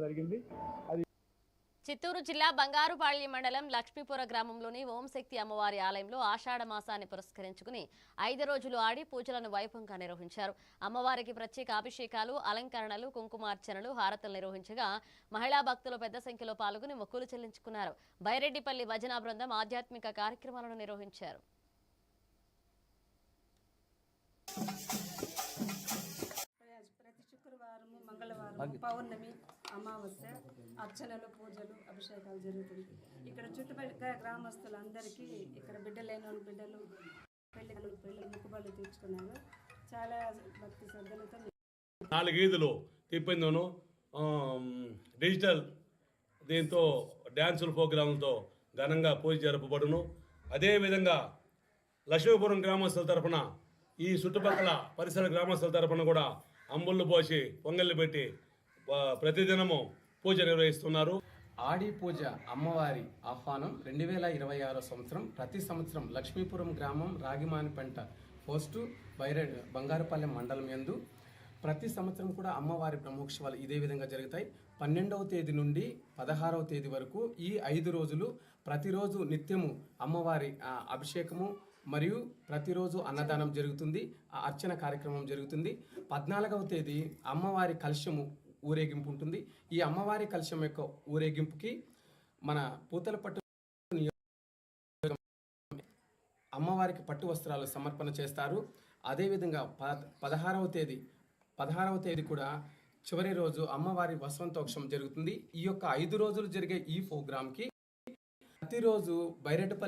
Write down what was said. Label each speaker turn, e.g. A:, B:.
A: జరిగింది. అది
B: చిత్తూరు జిల్లా బంగారుపాళ్యం మండలం లక్ష్మీపుర గ్రామంలోని ఓంశక్తి అమ్మవారి ఆలయంలో ఆషాఢ మాసాన్ని పురస్కరించుకుని 5 రోజులు ఆడి పూజలను వైభవంగా నిర్వహించారు. అమ్మవారికి ప్రత్యేక అభిషేకాలు, అలంకరణలు, కుంకుమార్చనలు, హారతలు నిర్వహించగా మహిళా భక్తులు పెద్ద సంఖ్యలో పాల్గొని మొక్కులు చెల్లించుకున్నారు. బైరెడ్డిపల్లి భజన బృందం ఆధ్యాత్మిక కార్యక్రమాలను నిర్వహించారు.
C: ప్రతి శుక్రవారం, మంగళవారం, పౌర్ణమి, అమావాస్య అర్చనలు, పూజలు, అభిషేకాలు జరుగుతుంది. ఇక్కడ చుట్టుపక్కల గ్రామస్తులందరికీ ఇక్కడ బిడ్డలు లేని బిడ్డలు పెళ్ళిళ్ళు మొక్కుబళ్ళు తీర్చుకున్నారు. చాలా భక్తి శ్రద్ధలతో
D: 4 ఈదులు తిప్పిందను డిజిటల్ దీంతో డ్యాన్సుల ప్రోగ్రాంలతో ఘనంగా పూజ జరపబడును. అదేవిధంగా లక్ష్మీపురం గ్రామస్తుల తరఫున ఈ చుట్టుపక్కల పరిసర గ్రామస్తుల తరఫున కూడా అంబుళ్ళు పోసి పొంగళ్ళు పెట్టి ప్రతిదినము పూజ నిర్వహిస్తున్నారు.
E: ఆడి పూజ అమ్మవారి ఆహ్వానం 2026 సంవత్సరం ప్రతి సంవత్సరం లక్ష్మీపురం గ్రామం రాగిమానిపెంట పోస్టు బంగారుపాలెం మండలం యందు ప్రతి సంవత్సరం కూడా అమ్మవారి బ్రహ్మోత్సవాలు ఇదే విధంగా జరుగుతాయి. 12వ తేదీ నుండి 16వ తేదీ వరకు ఈ 5 రోజులు ప్రతిరోజు నిత్యము అమ్మవారి అభిషేకము మరియు ప్రతిరోజు అన్నదానం జరుగుతుంది, అర్చన కార్యక్రమం జరుగుతుంది. 14వ తేదీ అమ్మవారి కలశము ఊరేగింపు ఉంటుంది. ఈ అమ్మవారి కలశం యొక్క ఊరేగింపుకి మన పూతలపట్టు అమ్మవారికి పట్టు వస్త్రాలు సమర్పణ చేస్తారు. అదేవిధంగా 16వ తేదీ కూడా చివరి రోజు అమ్మవారి వసంతోక్షం జరుగుతుంది. ఈ యొక్క 5 రోజులు జరిగే ఈ ప్రోగ్రాంకి ప్రతిరోజు బైరెడ్డిపల్లి